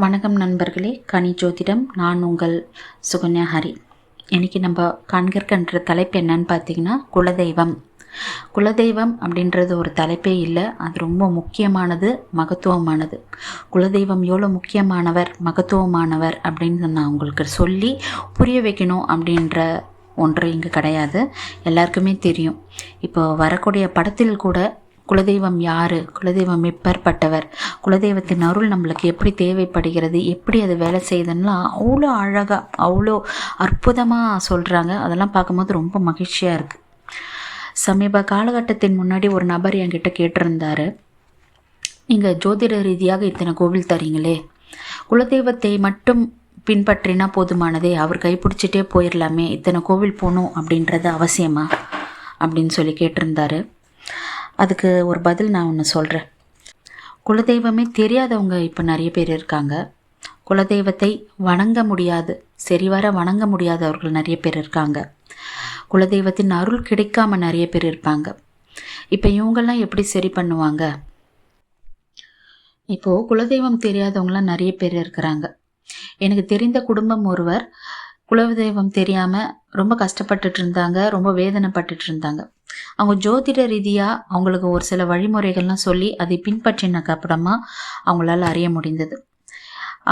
வணக்கம் நண்பர்களே, கனி ஜோதிடம். நான் உங்கள் சுகன்யா ஹரி. இன்றைக்கி நம்ம காண்கின்ற தலைப்பு என்னன்னு பார்த்தீங்கன்னா, குலதெய்வம். குலதெய்வம் அப்படின்றது ஒரு தலைப்பே இல்லை, அது ரொம்ப முக்கியமானது, மகத்துவமானது. குலதெய்வம் எவ்வளோ முக்கியமானவர், மகத்துவமானவர் அப்படின்னு நான் உங்களுக்கு சொல்லி புரிய வைக்கணும் அப்படின்ற ஒன்று இங்கே கிடையாது. எல்லாருக்குமே தெரியும். இப்போ வரக்கூடிய படத்தில் கூட குலதெய்வம் யார், குலதெய்வம் எப்பேற்பட்டவர், குலதெய்வத்தின் அருள் நம்மளுக்கு எப்படி தேவைப்படுகிறது, எப்படி அது வேலை செய்யுதுன்னா அவ்வளோ அழகாக அவ்வளோ அற்புதமாக சொல்கிறாங்க. அதெல்லாம் பார்க்கும்போது ரொம்ப மகிழ்ச்சியாக இருக்குது. சமீப காலகட்டத்தின் முன்னாடி ஒரு நபர் என்கிட்ட கேட்டிருந்தார், நீங்கள் ஜோதிட ரீதியாக இத்தனை கோவில் தரீங்களே, குலதெய்வத்தை மட்டும் பின்பற்றினா போதுமானதே, அவர் கைப்பிடிச்சிட்டே போயிடலாமே, இத்தனை கோவில் போகணும் அப்படின்றது அவசியமா அப்படின்னு சொல்லி கேட்டிருந்தாரு. அதுக்கு ஒரு பதில் நான் ஒன்று சொல்கிறேன். குலதெய்வமே தெரியாதவங்க இப்போ நிறைய பேர் இருக்காங்க. குலதெய்வத்தை வணங்க முடியாது, சரிவர வணங்க முடியாதவர்கள் நிறைய பேர் இருக்காங்க. குலதெய்வத்தின் அருள் கிடைக்காம நிறைய பேர் இருப்பாங்க. இப்போ இவங்கெல்லாம் எப்படி சரி பண்ணுவாங்க? இப்போது குலதெய்வம் தெரியாதவங்களாம் நிறைய பேர் இருக்கிறாங்க. எனக்கு தெரிந்த குடும்பம் ஒருவர் குலதெய்வம் தெரியாமல் ரொம்ப கஷ்டப்பட்டுட்டு இருந்தாங்க, ரொம்ப வேதனைப்பட்டுட்டு இருந்தாங்க. அவங்க ஜோதிட ரீதியாக அவங்களுக்கு ஒரு சில வழிமுறைகள்லாம் சொல்லி அதை பின்பற்றினக்கு அப்புறமா அவங்களால அறிய முடிந்தது.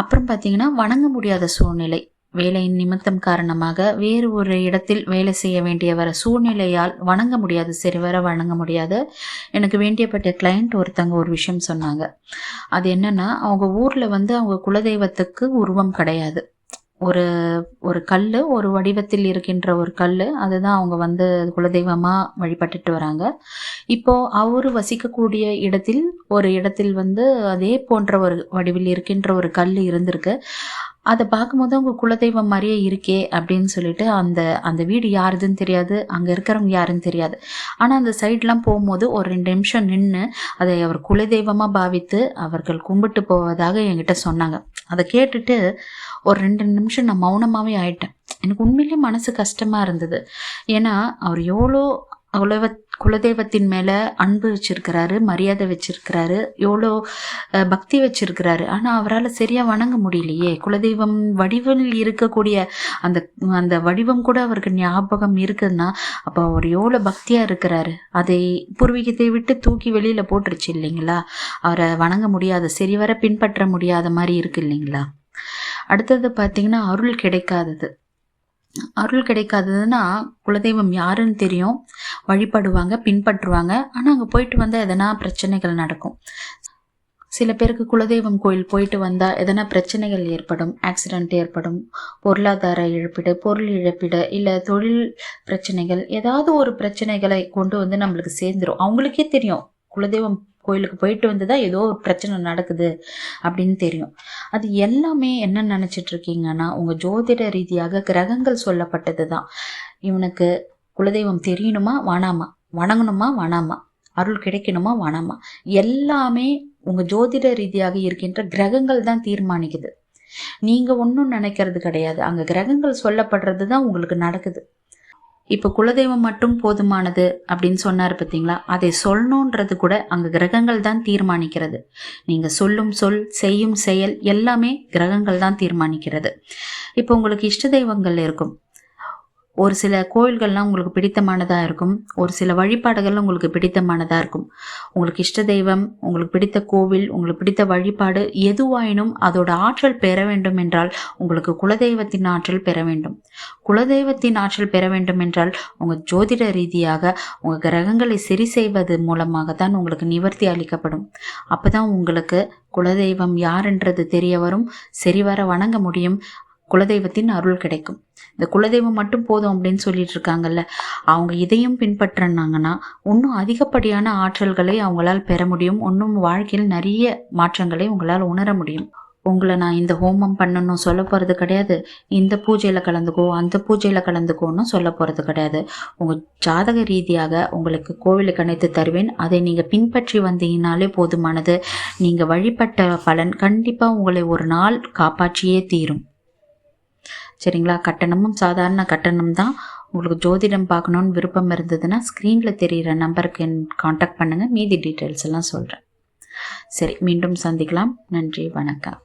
அப்புறம் பார்த்திங்கன்னா, வணங்க முடியாத சூழ்நிலை, வேலையின் நிமித்தம் காரணமாக வேறு ஒரு இடத்தில் வேலை செய்ய வேண்டிய வர சூழ்நிலையால் வணங்க முடியாது, சரிவர வணங்க முடியாது. எனக்கு வேண்டியப்பட்ட கிளைண்ட் ஒருத்தங்க ஒரு விஷயம் சொன்னாங்க. அது என்னென்னா, அவங்க ஊரில் அவங்க குலதெய்வத்துக்கு உருவம் கிடையாது. ஒரு ஒரு கல், ஒரு வடிவத்தில் இருக்கின்ற ஒரு கல், அதுதான் அவங்க குலதெய்வமாக வழிபட்டுட்டு வராங்க. இப்போது அவர் வசிக்கக்கூடிய இடத்தில் ஒரு இடத்தில் அதே போன்ற ஒரு வடிவில் இருக்கின்ற ஒரு கல் இருந்திருக்கு. அதை பார்க்கும்போது அவங்க குலதெய்வம் மாதிரியே இருக்கே அப்படின்னு சொல்லிட்டு அந்த அந்த வீடு யாருதுன்னு தெரியாது, அங்கே இருக்கிறவங்க யாருன்னு தெரியாது. ஆனால் அந்த சைட்லாம் போகும்போது ஒரு 2 நிமிஷம் நின்று அதை அவர் குலதெய்வமாக பாவித்து அவர்கள் கும்பிட்டு போவதாக என்கிட்ட சொன்னாங்க. அதை கேட்டுட்டு ஒரு 2 நிமிஷம் நான் மௌனமாகவே ஆயிட்டேன். எனக்கு உண்மையிலே மனசு கஷ்டமாக இருந்தது. ஏன்னா அவர் எவ்வளோ குலதெய்வத்தின் மேலே அன்பு வச்சிருக்கிறாரு, மரியாதை வச்சிருக்கிறாரு, எவ்வளோ பக்தி வச்சிருக்கிறாரு. ஆனால் அவரால் சரியாக வணங்க முடியலையே. குலதெய்வம் வடிவில் இருக்கக்கூடிய அந்த அந்த வடிவம் கூட அவருக்கு ஞாபகம் இருக்குதுன்னா அப்போ அவர் எவ்வளோ பக்தியாக இருக்கிறாரு. அதை பூர்வீகத்தை விட்டு தூக்கி வெளியில் போட்டுருச்சு இல்லைங்களா. அவரை வணங்க முடியாத, சரிவர பின்பற்ற முடியாத மாதிரி இருக்கு இல்லைங்களா. அடுத்தது பார்த்திங்கன்னா, அருள் கிடைக்காதது. அருள் கிடைக்காததுன்னா, குலதெய்வம் யாருன்னு தெரியும், வழிபடுவாங்க, பின்பற்றுவாங்க. ஆனால் அங்கே போயிட்டு வந்தால் எதனா பிரச்சனைகள் நடக்கும். சில பேருக்கு குலதெய்வம் கோயில் போயிட்டு வந்தால் எதனா பிரச்சனைகள் ஏற்படும், ஆக்சிடெண்ட் ஏற்படும், பொருளாதார இழப்பீடு, பொருள் இழப்பீடு, இல்லை தொழில் பிரச்சனைகள், ஏதாவது ஒரு பிரச்சனைகளை கொண்டு நம்மளுக்கு சேர்ந்துடும். அவங்களுக்கே தெரியும் குலதெய்வம் கோயிலுக்கு போயிட்டு வந்துதான் ஏதோ ஒரு பிரச்சனை நடக்குது அப்படின்னு தெரியும். அது எல்லாமே என்ன நினச்சிட்டு இருக்கீங்கன்னா, உங்கள் ஜோதிட ரீதியாக கிரகங்கள் சொல்லப்பட்டது தான். இவனுக்கு குலதெய்வம் தெரியணுமா வேணாமா, வணங்கணுமா வேணாமா, அருள் கிடைக்கணுமா வேணாமா, எல்லாமே உங்கள் ஜோதிட ரீதியாக இருக்கின்ற கிரகங்கள் தான் தீர்மானிக்குது. நீங்கள் ஒன்றும் நினைக்கிறது கிடையாது. அங்கே கிரகங்கள் சொல்லப்படுறது தான் உங்களுக்கு நடக்குது. இப்போ குலதெய்வம் மட்டும் போதுமானது அப்படின்னு சொன்னார் பார்த்தீங்களா, அதை சொல்லணுன்றது கூட அங்கே கிரகங்கள் தான் தீர்மானிக்கிறது. நீங்கள் சொல்லும் சொல், செய்யும் செயல் எல்லாமே கிரகங்கள் தான் தீர்மானிக்கிறது. இப்போ உங்களுக்கு இஷ்ட தெய்வங்கள் இருக்கும். ஒரு சில கோயில்கள்லாம் உங்களுக்கு பிடித்தமானதாக இருக்கும், ஒரு சில வழிபாடுகள் உங்களுக்கு பிடித்தமானதாக இருக்கும். உங்களுக்கு இஷ்ட தெய்வம், உங்களுக்கு பிடித்த கோவில், உங்களுக்கு பிடித்த வழிபாடு எதுவாயினும் அதோட ஆற்றல் பெற வேண்டும் என்றால் உங்களுக்கு குலதெய்வத்தின் ஆற்றல் பெற வேண்டும். குலதெய்வத்தின் ஆற்றல் பெற வேண்டும் என்றால் உங்கள் ஜோதிட ரீதியாக உங்கள் கிரகங்களை சரி செய்வது மூலமாக தான் உங்களுக்கு நிவர்த்தி அளிக்கப்படும். அப்போ தான் உங்களுக்கு குலதெய்வம் யாருன்றது தெரிய வரும், சரிவர வணங்க முடியும், குலதெய்வத்தின் அருள் கிடைக்கும். இந்த குலதெய்வம் மட்டும் போதும் அப்படின்னு சொல்லிட்டு இருக்காங்கல்ல, அவங்க இதையும் பின்பற்றினாங்கன்னா இன்னும் அதிகப்படியான ஆற்றல்களை அவங்களால் பெற முடியும். இன்னும் வாழ்க்கையில் நிறைய மாற்றங்களை உங்களால் உணர முடியும். உங்களை நான் இந்த ஹோமம் பண்ணணும் சொல்ல போகிறது கிடையாது, இந்த பூஜையில் கலந்துக்கோ அந்த பூஜையில் கலந்துக்கோன்னு சொல்ல போகிறது கிடையாது. உங்கள் ஜாதக ரீதியாக உங்களுக்கு கோவிலுக்கு அணைத்து தருவேன். அதை நீங்கள் பின்பற்றி வந்தீங்கனாலே போதுமானது. நீங்கள் வழிபட்ட பலன் கண்டிப்பாக உங்களை ஒரு நாள் காப்பாற்றியே தீரும். சரிங்களா. கட்டணமும் சாதாரண கட்டணம் தான். உங்களுக்கு ஜோதிடம் பார்க்கணுன்னு விருப்பம் இருந்ததுன்னா ஸ்க்ரீனில் தெரிகிற நம்பருக்கு காண்டாக்ட் பண்ணுங்கள். மீதி டீட்டெயில்ஸ் எல்லாம் சொல்கிறேன். சரி, மீண்டும் சந்திக்கலாம். நன்றி, வணக்கம்.